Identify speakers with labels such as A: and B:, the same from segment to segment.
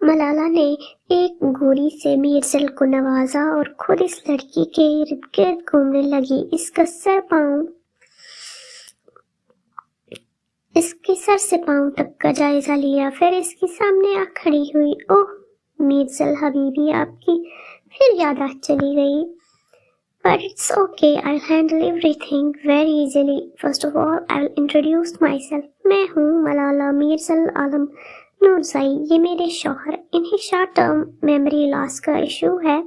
A: मलाला ने एक गोली से मीरजल को नवाजा और खुद इस लड़की के इर्द गिर्द घूमने लगी। इसके सर से पांव तक का जायजा लिया, फिर इसके सामने आ खड़ी हुई। ओह मीरजल हबीबी, आपकी फिर यादाश्त चली गई। But it's okay, I'll handle everything very easily. First of all, I'll introduce myself. मैं हूँ मलाला मीरजल आलम नूरज़ई, ये मेरे शौहर। इन्हें शॉर्ट टर्म मेमोरी लॉस का इशू है,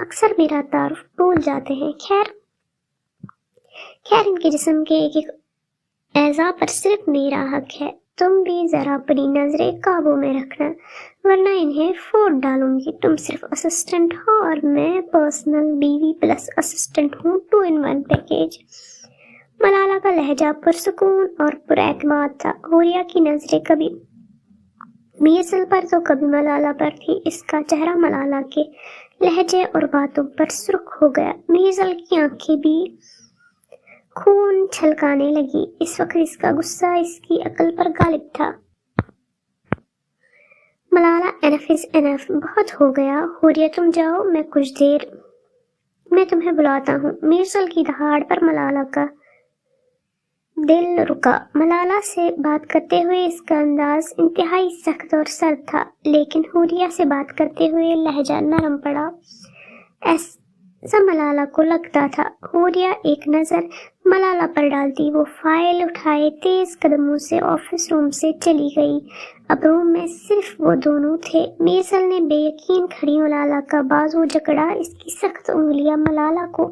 A: अक्सर मेरा तारुफ भूल जाते हैं। खैर इनके जिस्म के एक एज़ा पर सिर्फ मेरा हक है। तुम भी जरा अपनी नजरें काबू में रखना, वरना इन्हें फोड़ डालूंगी। तुम सिर्फ असिस्टेंट हो और मैं पर्सनल बीवी प्लस असिस्टेंट हूँ, 2 in 1 पैकेज। मलाला का लहजा पुरसुकून और पुरएतमाद था। हुरिया की नजरें कभी मीरजल पर तो कभी मलाला पर थी। इसका चेहरा मलाला के लहजे और बातों पर सुर्ख हो गया। मीरजल की आंखें भी खून छलकाने लगी। इस वक्त इसका गुस्सा इसकी अकल पर गालिब था। मलाला एनफ इज एनफ, बहुत हो गया। हुरिया तुम जाओ, मैं तुम्हें बुलाता हूँ। मीरजल की दहाड़ पर मलाला का दिल रुका। मलाला से बात करते हुए इसका अंदाज इंतहाई सख्त और सर्द था, लेकिन हुरिया से बात करते हुए लहजा नरम पड़ा, ऐसा मलाला को लगता था। हुरिया एक नजर मलाला पर डालती वो फाइल उठाए तेज कदमों से ऑफिस रूम से चली गई। अब रूम में सिर्फ वो दोनों थे। मीरजल ने बेयकीन खड़ी मलाला का बाजू जकड़ा। इसकी सख्त उंगलियां मलाला को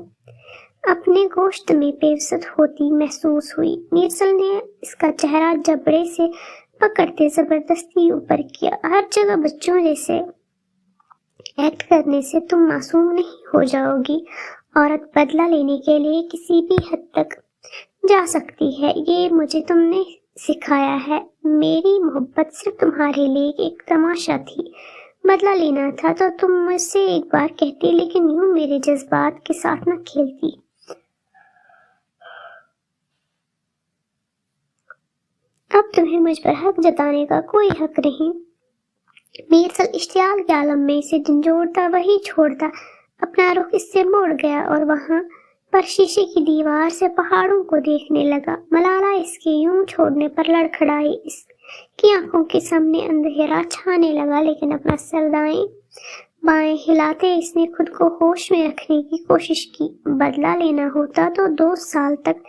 A: अपने गोश्त में पेवसत होती महसूस हुई। मीरजल ने इसका चेहरा जबड़े से पकड़ते जबरदस्ती ऊपर किया। हर जगह बच्चों जैसे एक्ट करने से तुम मासूम नहीं हो जाओगी। औरत बदला लेने के लिए किसी भी हद तक जा सकती है, ये मुझे तुमने सिखाया है। मेरी मोहब्बत सिर्फ तुम्हारे लिए एक तमाशा थी। बदला लेना था तो तुम मुझसे एक बार कहती, लेकिन यूं मेरे जज्बात के साथ न खेलती। अब तुम्हें मुझ पर हक जताने का कोई हक नहीं। मीरजल इश्तियाल के आलम में इसे झंझोड़ता वही छोड़ता। अपना रुख इससे मोड़ गया और वहां पर शीशे की दीवार से पहाड़ों को देखने लगा। मलाला इसके यूं छोड़ने पर लड़खड़ाई। इसकी आंखों के सामने अंधेरा छाने लगा, लेकिन अपना सर दाएं बाएं हिलाते इसने खुद को होश में रखने की कोशिश की। बदला लेना होता तो 2 साल तक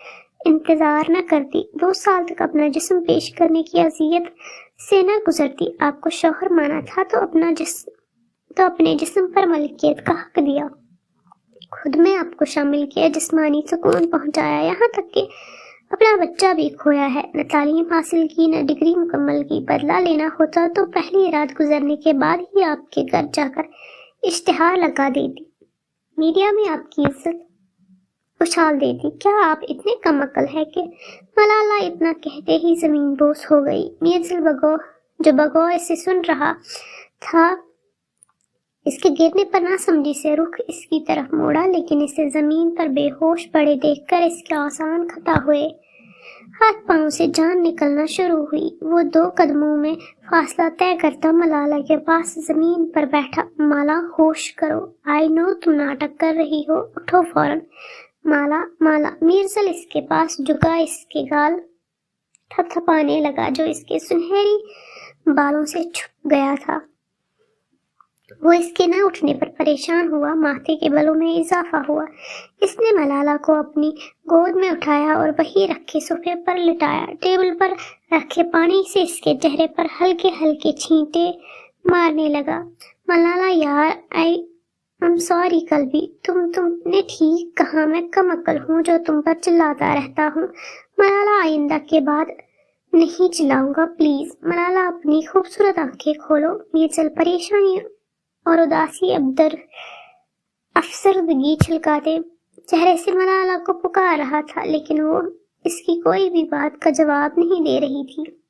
A: इंतजार न करती, 2 साल तक अपना जिस्म पेश करने की अजियत से न गुजरती। आपको शौहर माना था तो अपने जिस्म पर मलकियत का हक दिया, खुद में आपको शामिल किया, जिस्मानी सुकून पहुंचाया, यहाँ तक कि अपना बच्चा भी खोया है। न तालीम हासिल की, न डिग्री मुकम्मल की। बदला लेना होता तो पहली रात गुजरने के बाद ही आपके घर जाकर इश्तिहार लगा देती, मीडिया में आपकी इज्जत उछाल देती। क्या आप इतने कम अकल है कि? मलाला इतना कहते ही जमीन बोस हो गई। मीरजल बगौर इसे सुन रहा था। इसके गिरने पर ना समझी से रुख इसकी तरफ मोड़ा, लेकिन इसे जमीन पर बेहोश पड़े देखकर इसके आसान खता हुए हाथ पांव से जान निकलना शुरू हुई। वो 2 कदमों में फासला तय करता मलाला के पास जमीन पर बैठा। माला होश करो, आई नो तुम नाटक कर रही हो, उठो फौरन। माला। मीरजल इसके पास झुका, इसके गाल थपथपाने लगा जो इसके सुनहरी बालों से छुप गया था। वो इसके न उठने पर परेशान हुआ। माथे के बलों में इजाफा हुआ। इसने मलाला को अपनी गोद में उठाया और वही रखे सोफे पर लिटाया। टेबल पर रखे पानी से इसके चेहरे पर हल्के हल्के छींटे मारने लगा। मलाला यार, आई एम सॉरी कल्बी, तुमने ठीक कहा, मैं कम अक्ल हूँ जो तुम पर चिल्लाता रहता हूँ। मलाला आइंदा के बाद नहीं चिल्लाऊंगा प्लीज। मलाला अपनी खूबसूरत आंखें खोलो। मीरजल परेशानी और उदासी अफसरदगी छलकाते चेहरे से मलाला को पुकार रहा था, लेकिन वो इसकी कोई भी बात का जवाब नहीं दे रही थी,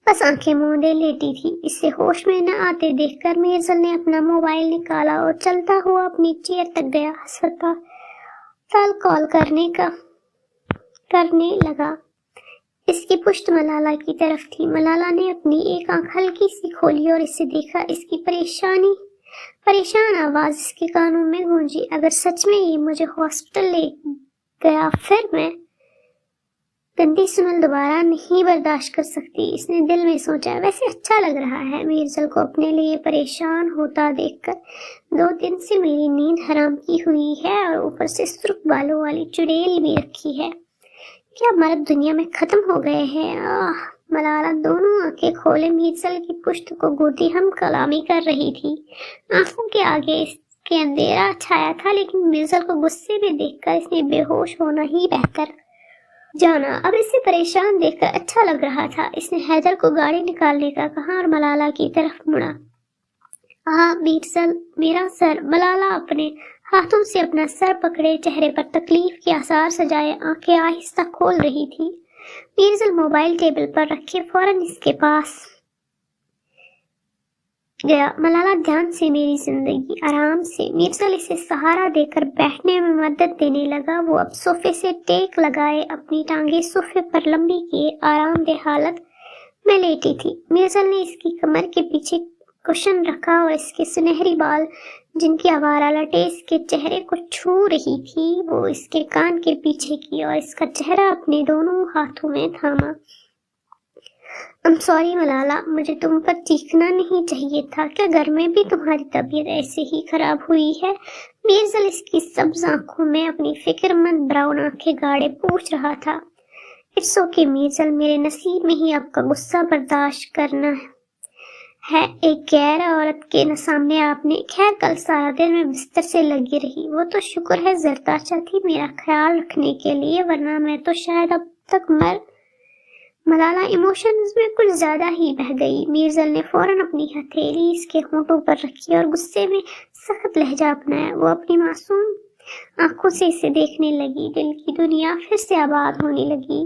A: बस आंखें मूंदे लेटी थी। इसे होश में न आते देखकर मीरजल ने अपना मोबाइल निकाला और चलता हुआ अपनी चेयर तक गया। अस्पताल कॉल करने लगा। اس کی پشت ملالہ کی طرف تھی۔ ملالہ نے اپنی ایک آنکھ ہلکی سی کھولی اور اسے دیکھا۔ اس کی پریشان آواز اس کے کانوں میں گونجی۔ اگر سچ میں یہ مجھے ہاسپٹل لے گیا پھر میں گندی سمل دوبارہ نہیں برداشت کر سکتی۔ اس نے دل میں سوچا۔ ویسے اچھا لگ رہا ہے میرزل کو اپنے لیے پریشان ہوتا دیکھ کر۔ 2 دن سے میری نیند حرام کی ہوئی ہے اور اوپر سے سرخ بالوں والی چڑیل بھی رکھی ہے۔ کیا مرد دنیا میں ختم ہو گئے ہیں؟ ملالہ دونوں آنکھیں کھولے میرزل کی پشت کو گوتی ہم کلامی کر رہی تھی۔ آنکھوں کے آگے اس کے اندھیرا چھایا تھا، لیکن میرزل کو غصے میں دیکھ کر اس نے بے ہوش ہونا ہی بہتر جانا۔ اب اسے پریشان دیکھ کر اچھا لگ رہا تھا۔ اس نے حیدر کو گاڑی نکالنے کا کہا اور ملالہ کی طرف مڑا۔ میرزل، میرا سر۔ ملالہ اپنے ہاتھوں سے اپنا سر پکڑے چہرے پر تکلیف کے آثار سجائے آنکھیں آہستہ کھول رہی تھی۔ میرزل موبائل ٹیبل پر رکھے فوراً اس کے پاس گیا۔ ملالہ دھیان سے، میری زندگی، آرام سے۔ میرزل اسے سہارا دے کر بیٹھنے میں مدد دینے لگا۔ وہ اب صوفے سے ٹیک لگائے اپنی ٹانگیں صوفے پر لمبی کیے آرام دہ حالت میں لیٹی تھی۔ میرزل نے اس کی کمر کے پیچھے کشن رکھا اور اس کے سنہری بال جن کی آوارہ لٹیں اس کے چہرے کو چھو رہی تھی وہ اس کے کان کے پیچھے کی اور اس کا چہرہ اپنے دونوں ہاتھوں میں تھاما۔ سوری ملالہ، مجھے تم پر چیخنا نہیں چاہیے تھا۔ کیا گھر میں بھی تمہاری طبیعت ایسے ہی خراب ہوئی ہے؟ میرزل اس کی سبز آنکھوں میں اپنی فکر مند براؤن آنکھیں گاڑے پوچھ رہا تھا۔ اٹس اوکے میرزل، میرے نصیب میں ہی آپ کا غصہ برداشت کرنا ہے ایک غیر عورت کے سامنے آپ نے۔ خیر کل سارا دن میں بستر سے لگی رہی۔ وہ تو شکر ہے زرتاشا تھی میرا خیال رکھنے کے لیے، ورنہ میں تو شاید اب تک ملالہ ایموشنز میں کچھ زیادہ ہی بہہ گئی۔ میرزل نے فوراً اپنی ہتھیلی اس کے ہونٹوں پر رکھی اور غصے میں سخت لہجہ اپنایا۔ وہ اپنی معصوم آنکھوں سے اسے دیکھنے لگی۔ دل کی دنیا پھر سے آباد ہونے لگی۔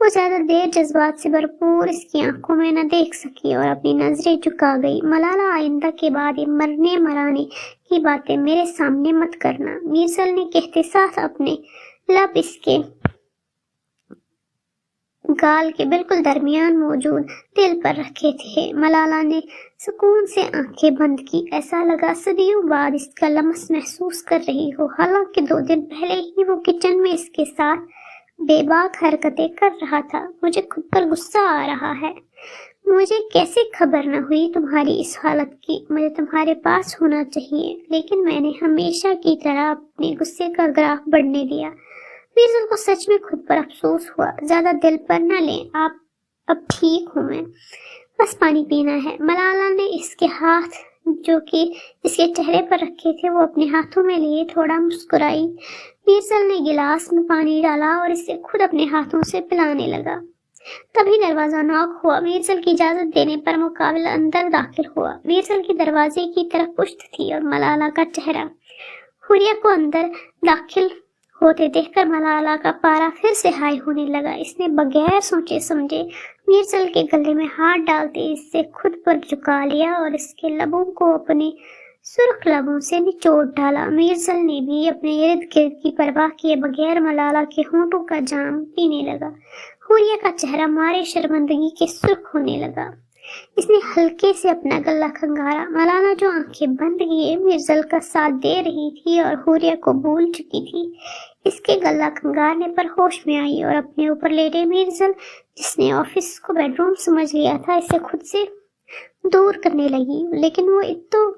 A: وہ زیادہ دیر جذبات سے بھرپور اس کی آنکھوں میں نہ دیکھ سکی اور اپنی نظریں جھکا گئی۔ ملالہ آئندہ کے بعد یہ مرنے مرانے کی باتیں میرے سامنے مت کرنا، میرزل نے کہتے ساتھ اپنے لب اس کے گال کے بالکل درمیان موجود دل پر رکھے تھے۔ ملالہ نے سکون سے آنکھیں بند کی۔ ایسا لگا صدیوں بعد اس کا لمس محسوس کر رہی ہو، حالانکہ 2 دن پہلے ہی وہ کچن میں اس کے ساتھ بے باک حرکتیں کر رہا تھا۔ مجھے خود پر غصہ آ رہا ہے۔ مجھے کیسے خبر نہ ہوئی تمہاری اس حالت کی؟ مجھے تمہارے پاس ہونا چاہیے، لیکن میں نے ہمیشہ کی طرح اپنے غصے کا گراف بڑھنے دیا۔ میرزل کو سچ میں خود پر افسوس ہوا۔ زیادہ دل پر نہ لیں، اب ٹھیک ہوں میں، بس پانی پینا ہے۔ ملالہ نے اس کے ہاتھ جو کہ اس کے چہرے پر رکھے تھے وہ اپنے ہاتھوں میں لیے تھوڑا مسکرائی۔ میرزل نے گلاس میں پانی ڈالا اور اسے خود اپنے ہاتھوں سے پلانے لگا۔ تبھی دروازہ ناک ہوا۔ میرزل کی اجازت دینے پر مقابل اندر داخل ہوا۔ میرزل کی دروازے کی طرف پشت تھی اور ملالہ کا چہرہ۔ حوریہ کو اندر داخل ہوتے دیکھ کر ملالہ کا پارا پھر سے ہائی ہونے لگا۔ اس نے بغیر سوچے سمجھے میرزل کے گلے میں ہاتھ ڈالتے اس سے خود پر جھکا لیا اور اس کے لبوں کو اپنے سرخ لبوں سے نچوڑ ڈالا۔ میرزل نے بھی اپنے ارد گرد کی پرواہ کیے بغیر ملالہ کے ہونٹوں کا جام پینے لگا۔ حوریہ کا چہرہ مارے شرمندگی کے سرخ ہونے لگا۔ اس نے ہلکے سے اپنا گلا کھنگارا۔ ملالہ جو آنکھیں بند کیے میرزل کا ساتھ دے رہی تھی اور حوریہ کو بھول چکی تھی، اس کے گلا کھنگارنے پر ہوش میں آئی اور اپنے اوپر لیٹے میرزل جس نے آفس کو بیڈ روم سمجھ لیا تھا اسے خود سے دور کرنے لگی، لیکن وہ تو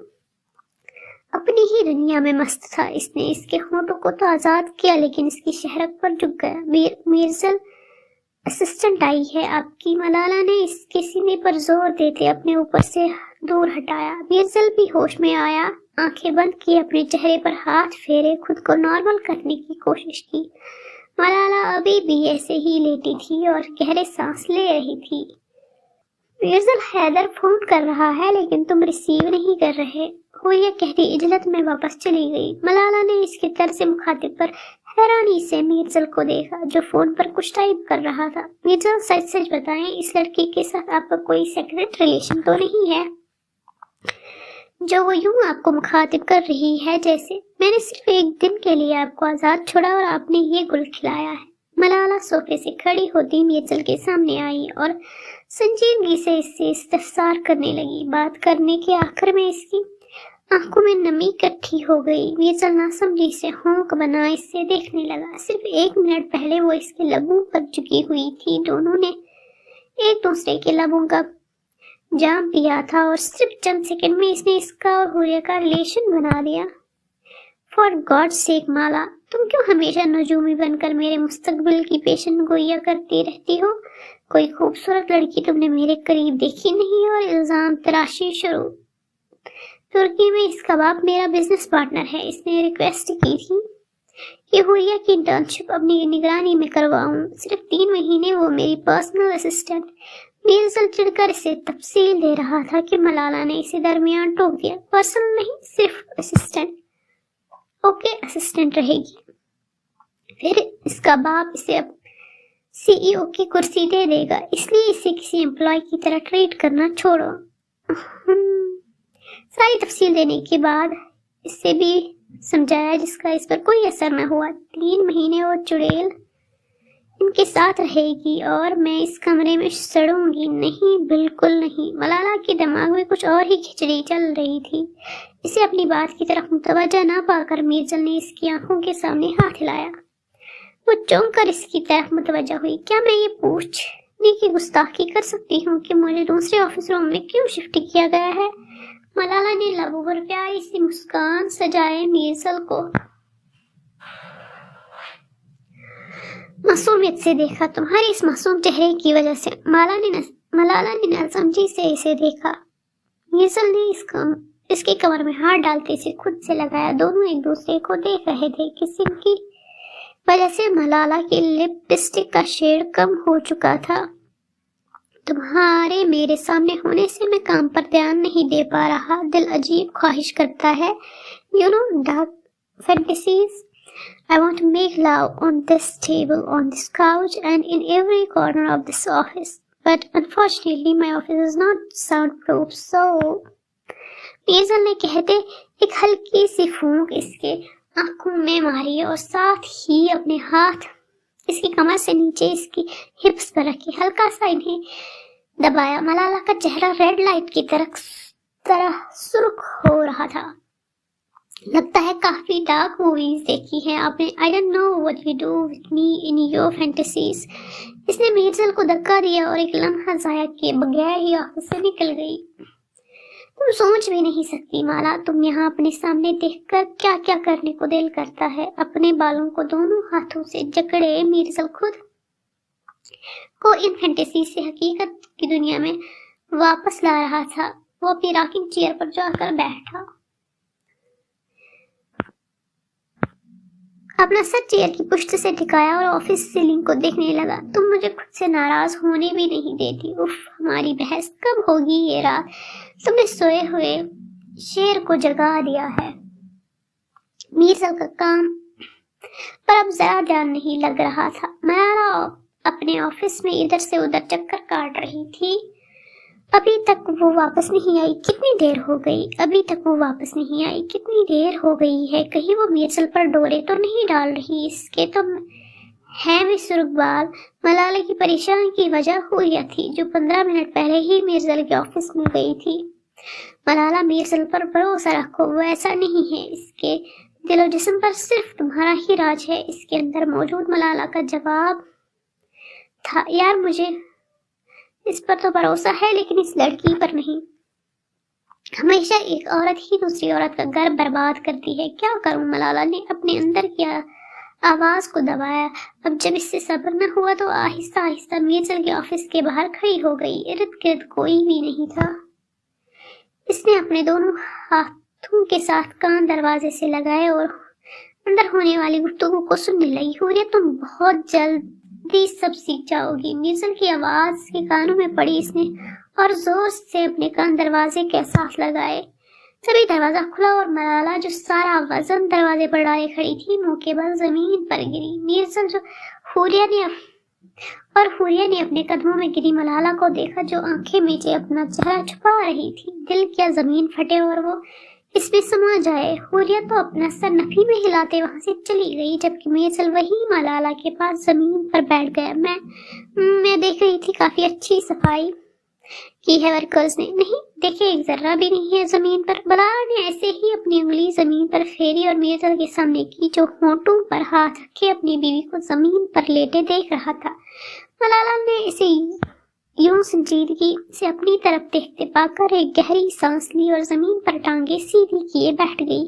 A: اپنی ہی دنیا میں مست تھا۔ اس نے اس کے ہونٹوں کو تو آزاد کیا لیکن اس کی شہرت پر جھک گیا۔ میرزل اسسٹنٹ آئی ہے آپ کی، ملالہ نے اس کے سینے پر زور دیتے اپنے اوپر سے دور ہٹایا۔ میرزل بھی ہوش میں آیا، آنکھیں بند کی، اپنے چہرے پر ہاتھ پھیرے، خود کو نارمل کرنے کی کوشش کی۔ ملالہ ابھی بھی ایسے ہی لیٹی تھی اور گہرے سانس لے رہی تھی۔ میرزل حیدر فون کر رہا ہے لیکن تم ریسیو نہیں کر رہے، حوریہ گہری عجلت میں واپس چلی گئی۔ ملالہ نے اس کے طرز مخاطب پر حیرانی سے میرزل کو دیکھا جو فون پر کچھ ٹائپ کر رہا تھا۔ میرزل سچ سچ بتائیں، اس لڑکی کے ساتھ آپ کا کوئی سیکرٹ ریلیشن تو نہیں ہے جو وہ یوں آپ کو مخاطب کر رہی ہے جیسے میں نے صرف 1 دن کے لیے آپ کو آزاد چھوڑا اور آپ نے یہ گل کھلایا ہے۔ मलाला सोफे से खड़ी होती मीरचल के सामने आई और संजीदगी से इससे इस्तफसार करने लगी। बात करने के आखिर में इसकी आंखों में नमी इकट्ठी हो गई। मीरचल नासमझी से होंक बना इससे देखने लगा। सिर्फ 1 मिनट पहले वो इसके लबों पर झुकी हुई थी। दोनों ने एक दूसरे के लबों का जाम पिया था और सिर्फ चंद सेकंड में इसने इसका और हुरिया का रिलेशन बना दिया। फॉर गॉड सेक माला, तुम क्यों हमेशा नजूमी बनकर मेरे मुस्तकबिल की पेशन गोइया करती रहती हो? कोई खूबसूरत लड़की तुमने मेरे करीब देखी नहीं और इल्जाम तराशी शुरू। तुर्की में इसका बाप मेरा बिजनेस पार्टनर है। इसने रिक्वेस्ट की थी कि हुरिया की इंटर्नशिप अपनी निगरानी में करवाऊं। सिर्फ 3 महीने वो मेरी पर्सनल असिस्टेंट। मीरचल चिढ़कर इसे तफसील दे रहा था कि मलाला ने इसे दरमियान टोक दिया। पर्सनल नहीं, सिर्फ असिस्टेंट। ओके, असिस्टेंट रहेगी। फिर इसका बाप इसे अब सीईओ की कुर्सी दे देगा, इसलिए इसे किसी एम्प्लॉय की तरह ट्रीट करना छोड़ो। सारी तफसील देने के बाद इससे भी समझाया, जिसका इस पर कोई असर न हुआ। 3 महीने और चुड़ैल इनके साथ रहेगी और मैं इस कमरे में सड़ूंगी नहीं, बिल्कुल नहीं। मलाला के दिमाग में कुछ और ही खिचड़ी चल रही थी। इसे अपनी बात की तरफ मुतवज्जा न पाकर मीरचल ने इसकी आंखों के सामने हाथ हिलाया। वो चौंक कर इसकी तरफ मुतवज्जा हुई। क्या मैं ये पूछने की गुस्ताखी कर सकती हूँ कि मुझे दूसरे ऑफिस रूम में क्यों शिफ्ट किया गया है? मलाला ने लबों पर प्यारी सी मुस्कान सजाए मीरचल को मासूमियत से देखा। तुम्हारी इस मासूम चेहरे की वजह से। मलाला ने नासमझी से इसे देखा। मीरचल ने इसके कमर में हाथ डालते इसे खुद से लगाया। दोनों एक दूसरे को देख रहे थे। किसी की वजह से मलाला की लिपस्टिक का शेड कम हो चुका था। तुम्हारे मेरे सामने होने से मैं काम पर ध्यान नहीं दे पा रहा। दिल अजीब ख्वाहिश करता है। You know, dark fantasies. I want to make love on this table, on this couch, and in every corner of this office. But unfortunately, my office is not soundproof, so... मीरचल ने कहते एक हल्की सी फूंक इसके आंखों में मारी और साथ ही अपने हाथ इसकी कमर से नीचे इसकी हिप्स पर रखी, हल्का सा इन्हें दबाया। मलाला का चेहरा रेड लाइट की तरह सुर्ख हो रहा था। लगता है काफी डार्क मूवीज देखी हैं आपने। I don't know what you do with me in your fantasies. इसने मीरचल को धक्का दिया और एक लम्हा जाया किए बगैर ही ऑफिस से निकल गई। तुम सोच भी नहीं सकती माला, तुम यहाँ अपने सामने देखकर क्या क्या करने को दिल करता है। अपने बालों को दोनों हाथों से जकड़े मीरचल खुद को इन फैंटेसी से हकीकत की दुनिया में वापस ला रहा था। वो अपनी रॉकिंग चेयर पर जाकर बैठा, अपना सर चेयर की पुष्ट से टिकाया और ऑफिस सीलिंग को देखने लगा। तुम मुझे खुद से नाराज होने भी नहीं देती। उफ, हमारी बहस कब होगी ये रात? तुमने सोए हुए शेर को जगा दिया है। मीरचल का काम पर अब जरा ध्यान नहीं लग रहा था। मलाला अपने ऑफिस में इधर से उधर चक्कर काट रही थी। अभी तक वो वापस नहीं आई। कितनी देर हो गई? अभी तक वो वापस नहीं आई। कितनी देर हो गई है? कहीं वो मीरचल पर डोरे तो नहीं डाल रही? इसके तो है भी सुर्खबाल। मलाला की परेशानी की वजह हुरिया थी, जो 15 मिनट पहले ही मीरचल के ऑफिस में गई थी। मलाला, मीरचल पर भरोसा रखो, वो ऐसा नहीं है। इसके दिलो जिस्म पर सिर्फ तुम्हारा ही राज है। इसके अंदर मौजूद मलाला का जवाब था। यार, मुझे इस पर तो भरोसा है, लेकिन इस लड़की पर नहीं। हमेशा एक औरत ही दूसरी औरत का घर बर्बाद करती है। क्या करूं? मलाला ने अपने अंदर की आवाज को दबाया। अब जब इससे सब्र न हुआ तो आहिस्ता आहिस्ता मीरचल के ऑफिस के बाहर खड़ी हो गई। इर्द गिर्द कोई भी नहीं था। इसने अपने दोनों हाथों के साथ कान दरवाजे से लगाए और अंदर होने वाली गुफ्तगू को सुनने लगी। हुरिया, तुम बहुत जल्दी सब सीख जाओगी। मीरचल की आवाज के कानों में पड़ी। इसने और जोर से अपने कान दरवाजे के साथ लगाए। तभी दरवाजा खुला और मलाला, जो सारा वजन दरवाजे पर डाले खड़ी थी, मुंह के बल जमीन पर गिरी। मीरचल हुरिया ने अपने कदमों में गिरी मलाला को देखा, जो आंखें मीचे अपना चेहरा छुपा रही थी। दिल क्या जमीन फटे और वो इसमें समा जाए। हुरिया तो अपना सर नफी में हिलाते वहां से चली गई, जबकि मीरसल वही मलाला के पास जमीन पर बैठ गया। मैं देख रही थी, काफी अच्छी सफाई की है वर्कर्स ने। नहीं देखे, एक जर्रा भी नहीं है जमीन पर। मलाला ने ऐसे ही अपनी उंगली जमीन पर फेरी और मीरसल के सामने की, जो होंठों पर हाथ रखे अपनी बीवी को जमीन पर लेटे देख रहा था। मलाला ने इसे यूं संजीदगी से अपनी तरफ देखते पाकर एक गहरी सांस ली और जमीन पर टांगे सीधी किए बैठ गई।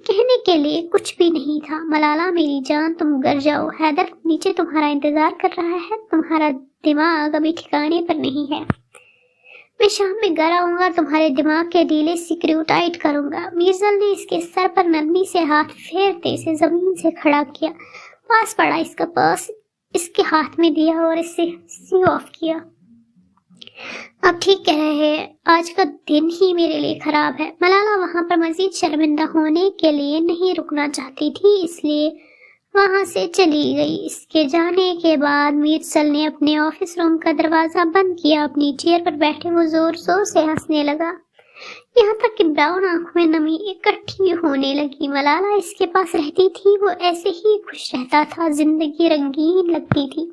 A: कहने के लिए कुछ भी नहीं था। मलाला मेरी जान, तुम घर जाओ, हैदर नीचे तुम्हारा इंतजार कर रहा है। तुम्हारा दिमाग अभी ठिकाने पर नहीं है। मैं शाम में घर आऊंगा, तुम्हारे दिमाग के ढीले स्क्रू टाइट करूंगा। मीरसल ने इसके सर पर नरमी से हाथ फेरते इसे जमीन से खड़ा किया। पास पड़ा इसका पर्स इसके हाथ में दिया और इसे सी ऑफ किया। अब ठीक कह रहे हैं, आज का दिन ही मेरे लिए खराब है। मलाला वहां पर मजीद शर्मिंदा होने के लिए नहीं रुकना चाहती थी, इसलिए वहां से चली गई। इसके जाने के बाद मीरसल ने अपने ऑफिस रूम का दरवाजा बंद किया। अपनी चेयर पर बैठे वो जोर जोर से हंसने लगा, यहाँ तक कि ब्राउन आंखों में नमी इकट्ठी होने लगी। मलाला इसके पास रहती थी, वो ऐसे ही खुश रहता था, जिंदगी रंगीन लगती थी।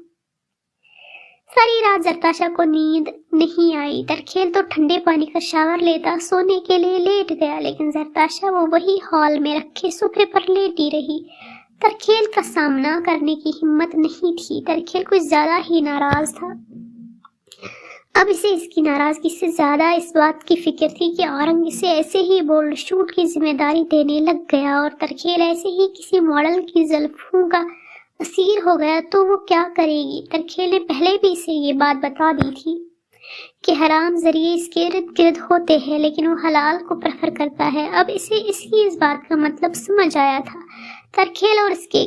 A: सारी रात जरताशा को नींद नहीं आई। तरखेल तो ठंडे पानी का शावर लेता सोने के लिए लेट गया, लेकिन जरताशा वो वही हॉल में रखे सोफे पर लेटी रही। तरखेल का सामना करने की हिम्मत नहीं थी। तरखेल कुछ ज्यादा ही नाराज था। अब इसे इसकी नाराजगी से ज्यादा इस बात की फिक्र थी कि औरंग इसे ऐसे ही बोल्ड शूट की जिम्मेदारी देने लग गया और तरखेल ऐसे ही किसी मॉडल की जुल्फों का असीर हो गया तो वो क्या करेगी। तरखेल ने पहले भी इसे ये बात बता दी थी कि हराम जरिए इसके इर्द गिर्द होते हैं, लेकिन वो हलाल को प्रेफर करता है। अब इसे इसकी इस बात का मतलब समझ आया था। तरखेल और इसके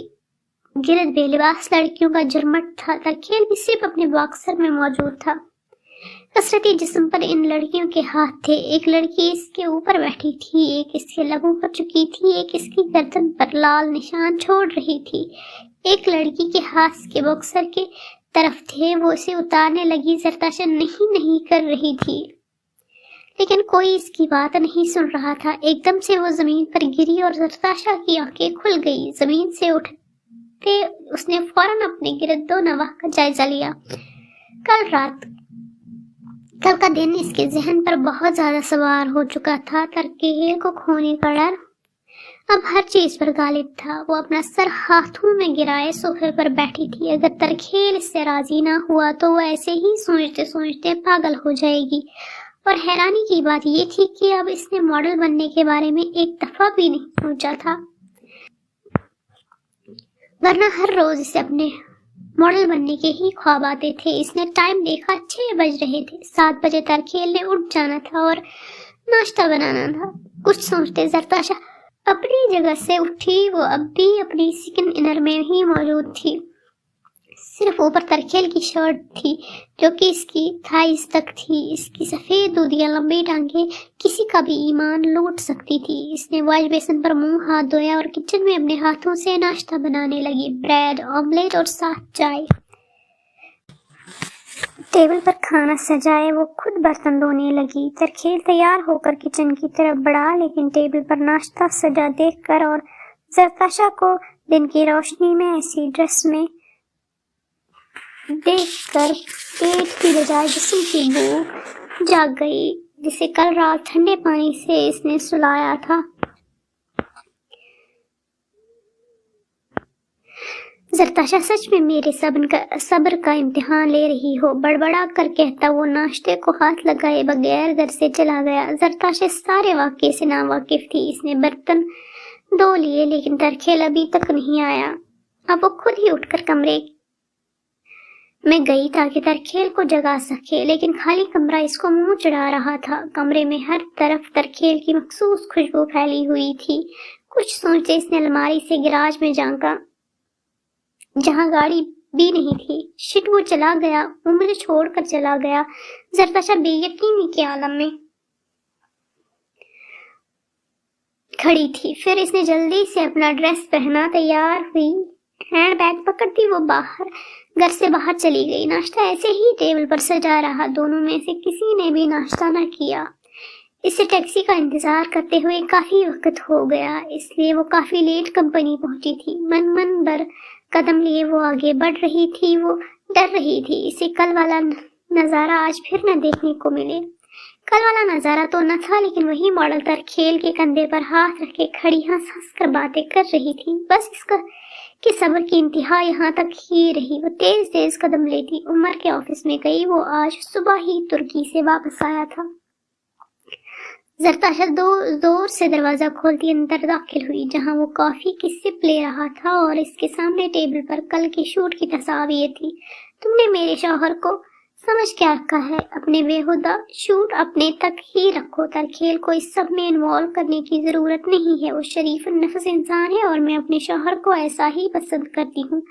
A: गिर्द बेलिबास लड़कियों का जुर्मट था। तरखेल भी सिर्फ अपने बॉक्सर में मौजूद था। कसरती जिस्म पर इन लड़कियों के हाथ थे। एक लड़की इसके ऊपर बैठी थी, एक इसके लबों पर झुकी थी, एक इसकी गर्दन पर लाल निशान छोड़ रही थी। एक लड़की के हाथ के बॉक्सर के तरफ थे, वो इसे उतारने लगी। जरताशा नहीं कर रही थी, लेकिन कोई इसकी बात नहीं सुन रहा था। एकदम से वो जमीन पर गिरी और जरताशा की आंखें खुल गई। जमीन से उठते उसने फौरन अपने गिरदो नवाह का जायजा लिया। कल का दिन इसके जहन पर बहुत ज्यादा सवार हो चुका था। तरखेल को खोने का डर अब हर चीज पर गालिब था। वो अपना सर हाथों में गिराए सोफे पर बैठी थी। अगर तरखेल इससे राजी ना हुआ तो वो ऐसे ही सोचते सोचते पागल हो जाएगी। और हैरानी की बात ये थी कि अब इसने मॉडल बनने के बारे में एक दफा भी नहीं सोचा था, वरना हर रोज इसे अपने मॉडल बनने के ही ख्वाब आते थे। इसने टाइम देखा, 6 बज रहे थे। 7 बजे तरखेल ने उठ जाना था और नाश्ता बनाना था। कुछ सोचते जरताशा अपनी जगह से उठी। वो अब भी अपनी स्किन इनर में ही मौजूद थी। सिर्फ ऊपर तरखेल की शर्ट थी जो कि इसकी थाइस तक थी। इसकी सफेद दूधिया लंबी टांगे किसी का भी ईमान लूट सकती थी। इसने वॉश बेसिन पर मुंह हाथ धोया और किचन में अपने हाथों से नाश्ता बनाने लगी। ब्रेड, ऑमलेट और साथ चाय। टेबल पर खाना सजाए वो खुद बर्तन धोने लगी। तरखेल तैयार होकर किचन की तरफ बढ़ा, लेकिन टेबल पर नाश्ता सजा देखकर और जरताशा को दिन की रोशनी में ऐसी ड्रेस में देखकर पेट की बजाय जिस्म की भूख जाग गई, जिसे कल रात ठंडे पानी से इसने सुलाया था। जरताशा सच में मेरे सब्र का इम्तिहान ले रही हो, बड़बड़ा कर कहता वो नाश्ते को हाथ लगाए बगैर घर से चला गया। जरताशा सारे वाक़े से नावाकिफ थी। इसने बर्तन धो लिए, लेकिन तरखेल अभी तक नहीं आया। अब वो खुद ही उठकर कमरे में गई ताकि तरखेल को जगा सके, लेकिन खाली कमरा इसको मुंह चढ़ा रहा था। कमरे में हर तरफ तरखेल की मखसूस खुशबू फैली हुई थी। कुछ सोचते इसने अलमारी से गिराज में झांका, जहां गाड़ी भी नहीं थी। शिट, वो चला गया, वो मुझे छोड़कर चला गया। जरताशा बेयकीनी के आलम में खड़ी थी। फिर इसने जल्दी से अपना ड्रेस पहना, तैयार हुई, हैंड बैग पकड़ती वो घर से बाहर चली गई। नाश्ता ऐसे ही टेबल पर सजा रहा। दोनों में से किसी ने भी नाश्ता न किया। इससे टैक्सी का इंतजार करते हुए काफी वक्त हो गया, इसलिए वो काफी लेट कंपनी पहुंची थी। मन मन भर कदम लिए वो आगे बढ़ रही थी। वो डर रही थी इसे कल वाला नजारा आज फिर न देखने को मिले। कल वाला नजारा तो न था, लेकिन वही मॉडल तरखेल के कंधे पर हाथ रख के खड़ी हंस हंस कर बातें कर रही थी। बस इसका कि सब्र की इंतहा यहाँ तक ही रही। वो तेज तेज कदम लेती उमर के ऑफिस में गई। वो आज सुबह ही तुर्की से वापस आया था। जरताशा जोर से दरवाजा खोलती अंदर दाखिल हुई, जहां वो कॉफी की सिप ले रहा था और इसके सामने टेबल पर कल की शूट की तस्वीर थी। तुमने मेरे शौहर को समझ क्या रखा है? अपने बेहुदा शूट अपने तक ही रखो। तरखेल को इस सब में इन्वॉल्व करने की जरूरत नहीं है। वो शरीफ नफ्स इंसान है और मैं अपने शौहर को ऐसा ही पसंद करती हूँ।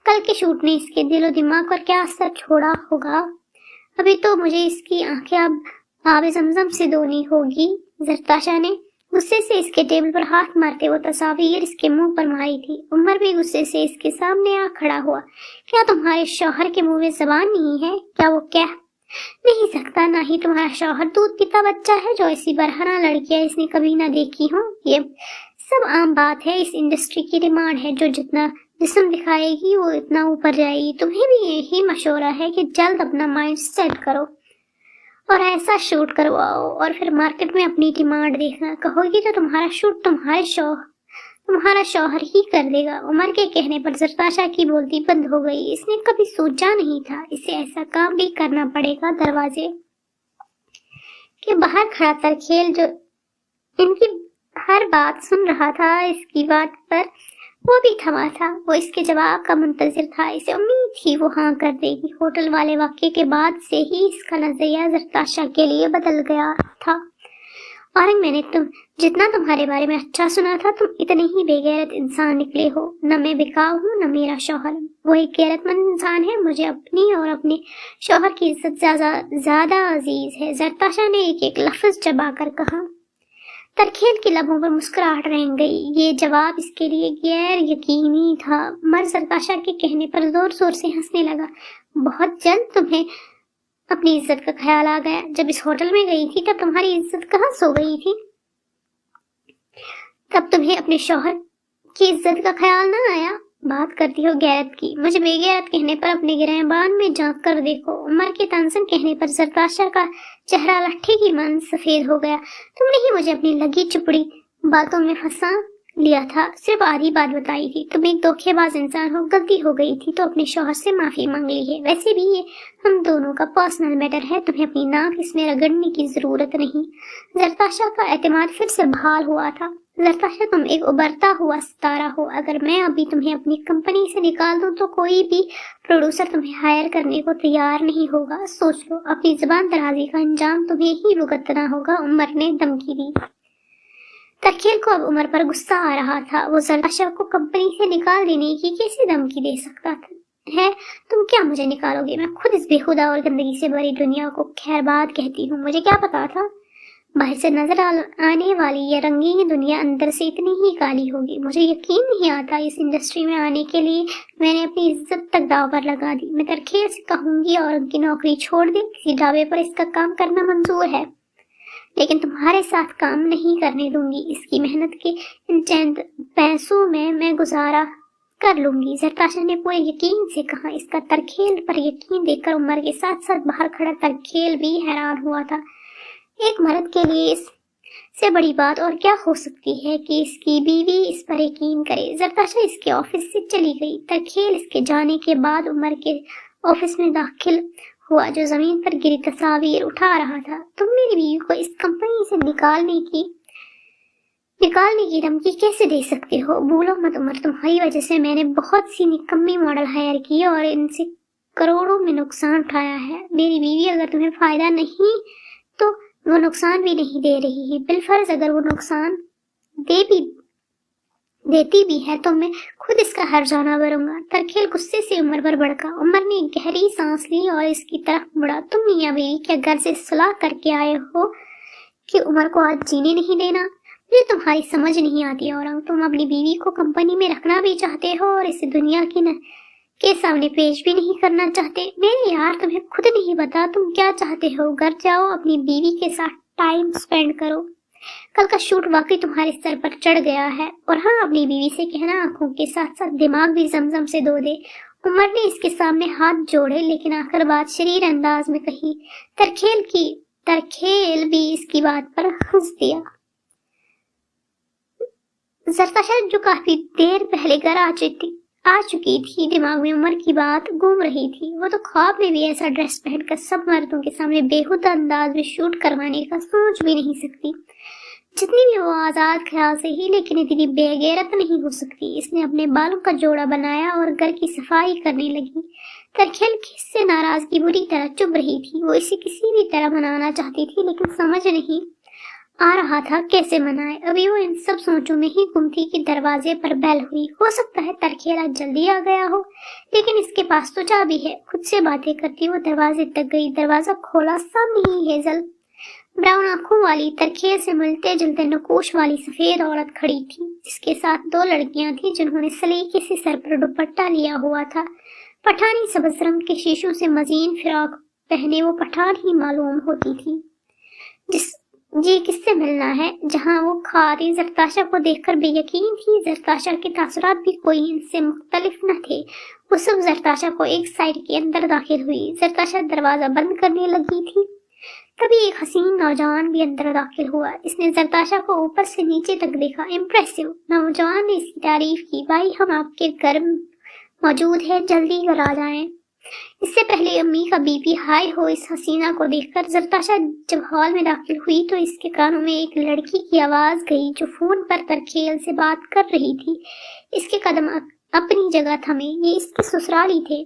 A: कल के शूट ने इसके दिलो दिमाग पर क्या असर छोड़ा होगा? अभी तो मुझे इसकी आंखें अब आबे ज़मज़म से धोनी होगी। जरताशा ने गुस्से से इसके टेबल पर हाथ मारते वो तस्वीर इसके मुंह पर मारी थी। उमर भी गुस्से से इसके सामने आ खड़ा हुआ। क्या तुम्हारे शौहर के मुंह में जबान नहीं है? क्या वो कह नहीं सकता? ना ही तुम्हारा शौहर दूध पीता बच्चा है जो ऐसी बरहना लड़कियां इसने कभी ना देखी हो। ये सब आम बात है। इस इंडस्ट्री की डिमांड है, जो जितना जिस्म दिखाएगी वो इतना ऊपर जाएगी। तुम्हें भी यही मशवरा है कि जल्द अपना माइंड सेट करो और ऐसा शूट करवाओ और फिर मार्केट में अपनी डिमांड देखना। कहोगी तो तुम्हारा शूट तुम्हारा शौहर ही कर देगा। उमर के कहने पर जरताशा की बोलती बंद हो गई। इसने कभी सोचा नहीं था इसे ऐसा काम भी करना पड़ेगा। दरवाजे के बाहर खड़ा तरखेल जो इनकी हर बात सुन रहा था, इसकी बात पर वो भी थमा था। वो इसके जवाब का मुंतजिर था। इसे उम्मीद थी वो हाँ कर देगी। होटल वाले वाक्य के बाद से ही इसका नजरिया जरताशा के लिए बदल गया था। और मैंने जितना तुम्हारे बारे में अच्छा सुना था, तुम इतने ही बेगैरत इंसान निकले हो। न मैं बिकाऊ हूँ न मेरा शौहर। वो एक गैरतमंद इंसान है। मुझे अपनी और अपने शौहर की इज्जत ज्यादा अजीज है। जरताशा ने एक एक लफ्ज चबा कर कहा। तरखेल के लबों पर मुस्कुराहट रह गई। ये जवाब इसके लिए गैर यकीनी था। मर जरताशा के कहने पर जोर जोर से हंसने लगा। बहुत जल्द तुम्हें अपनी इज्जत का ख्याल आ गया। जब इस होटल में गई थी तब तुम्हारी इज्जत कहाँ सो गई थी? तब तुम्हें अपने शौहर की इज्जत का ख्याल ना आया? बात करती हो गैरत की। मुझे बेगैरत कहने पर अपने गिरहबान में झांक कर देखो। उमर के तानसन कहने पर जरताशा का चेहरा लट्ठे की मन सफेद हो गया। तुमने ही मुझे अपनी लगी चुपड़ी बातों में फंसा लिया था। सिर्फ आधी बात बताई थी। तुम एक धोखेबाज इंसान हो। गलती हो गई थी तो अपने शौहर से माफी मांग ली है। वैसे भी ये हम दोनों का पर्सनल मैटर है। तुम्हें अपनी नाक इसमें रगड़ने की जरूरत नहीं। जरताशा का एतमाद फिर से बहाल हुआ था। जरताशा, तुम एक उभरता हुआ सितारा हो। अगर मैं अभी तुम्हें अपनी कंपनी से निकाल दूं तो कोई भी प्रोड्यूसर तुम्हें हायर करने को तैयार नहीं होगा। सोच लो, अपनी जुबान दराजी का अंजाम तुम्हें ही भुगतना होगा। उमर ने धमकी दी। तरखेल को अब उमर पर गुस्सा आ रहा था। वो जरताशा को कंपनी से निकाल देने की कैसी धमकी दे सकता है? तुम क्या मुझे निकालोगे? मैं खुद इस बेखुदा और गंदगी से भरी दुनिया को खैरबाद कहती हूँ। मुझे क्या पता था बाहर से नजर आने वाली यह रंगीन दुनिया अंदर से इतनी ही काली होगी। मुझे यकीन नहीं आता इस इंडस्ट्री में आने के लिए मैंने अपनी इज्जत तक दाव पर लगा दी। मैं तरखेल से कहूंगी और उनकी नौकरी छोड़ दे। किसी ढाबे पर इसका काम करना मंजूर है, लेकिन तुम्हारे साथ काम नहीं करने दूंगी। इसकी मेहनत के इन चंद पैसों में मैं गुजारा कर लूंगी। जरताशा ने पूरे यकीन से कहा। इसका तरखेल पर यकीन देखकर उमर के साथ साथ बाहर खड़ा तरखेल भी हैरान हुआ था। एक मर्द के लिए इससे बड़ी बात और क्या हो सकती है कि इसकी बीवी इस पर यकीन करे। जरताशा इसके ऑफिस से चली गई। तरखेल इसके जाने के बाद उमर के ऑफिस में दाखिल हुआ, जो जमीन पर गिरी तस्वीर उठा रहा था। तुम मेरी बीवी को इस कंपनी से निकालने की धमकी कैसे दे सकते हो? भूलो मत उमर, तुम्हारी वजह से मैंने बहुत सी निकम्मी मॉडल हायर की और इनसे करोड़ों में नुकसान उठाया है। मेरी बीवी अगर तुम्हें फायदा नहीं तो वो नुकसान भी नहीं दे रही है। बिलफर्ज अगर वो नुकसान देती भी है तो मैं खुद इसका हर्जाना भरूंगा। तरखेल गुस्से से उमर पर भड़का। उमर ने गहरी सांस ली और इसकी तरफ मुड़ा। तुम मियां बीवी क्या घर से सलाह करके आए हो कि उमर को आज जीने नहीं देना? मुझे तुम्हारी समझ नहीं आती। और तुम अपनी बीवी को कंपनी में रखना भी चाहते हो और इसे दुनिया के सामने पेश भी नहीं करना चाहते। मेरे यार, तुम्हें खुद नहीं पता तुम क्या चाहते हो। घर जाओ, अपनी बीवी के साथ टाइम स्पेंड करो। कल का शूट वाकई तुम्हारे सर पर चढ़ गया है। और हाँ, अपनी बीवी से कहना आंखों के साथ साथ दिमाग भी जमजम से धो दे। उमर ने इसके सामने हाथ जोड़े, लेकिन आखिर बात शरीर अंदाज में कही। तरखेल भी इसकी बात पर हंस दिया। जरताशा जो काफी देर पहले घर आ चुकी थी, दिमाग में उमर की बात घूम रही थी। वो तो ख्वाब में भी ऐसा ड्रेस पहनकर सब मर्दों के सामने बेहुदा अंदाज में शूट करवाने का सोच भी नहीं सकती। जितनी भी वो आजाद ख्याल से ही, लेकिन इतनी बेगैरत नहीं हो सकती। इसने अपने बालों का जोड़ा बनाया और घर की सफाई करने लगी। तरखेल किससे नाराजगी बुरी तरह चुभ रही थी। वो इसे किसी भी तरह मनाना चाहती थी, लेकिन समझ नहीं आ रहा था कैसे मनाए। अभी वो इन सब सोचों में ही गुम थी कि दरवाजे पर बेल हुई। हो सकता है तरखेल आज जल्दी आ गया हो, लेकिन इसके पास तो चाबी है। खुद से बातें करती वो दरवाजे तक गई। दरवाजा खोला, सामने ही हेजल ब्राउन आंखों वाली, तरखेल से मिलते जुलते नकोश वाली सफेद औरत खड़ी थी, जिसके साथ 2 लड़कियां थी जिन्होंने सलीके से सर पर दुपट्टा लिया हुआ था। पठानी सब्ज रंग के शीशों से मजीन फिराक पहने वो पठान ही मालूम होती थी। किससे मिलना है? जहां वो खारी जरताशा को देखकर बेयकीन थी। जरताशा के तासुरात भी कोई इनसे मुख्तलिफ न थे। वो सब जरताशा को एक साइड के अंदर दाखिल हुई। जरताशा दरवाजा बंद करने लगी थी, तभी एक हसीन नौजवान भी अंदर दाखिल हुआ। इसने जरताशा को ऊपर से नीचे तक देखा। इम्प्रेसिव। नौजवान ने इसकी तारीफ की। भाई, हम आपके घर मौजूद है, जल्दी घर आ जाएं। इससे पहले अम्मी का बीपी हाई हो इस हसीना को देखकर जरताशा जब हॉल में दाखिल हुई तो इसके कानों में एक लड़की की आवाज गई जो फोन पर तरखेल से बात कर रही थी। इसके कदम अपनी जगह थमे। ये इसके ससुराली थे।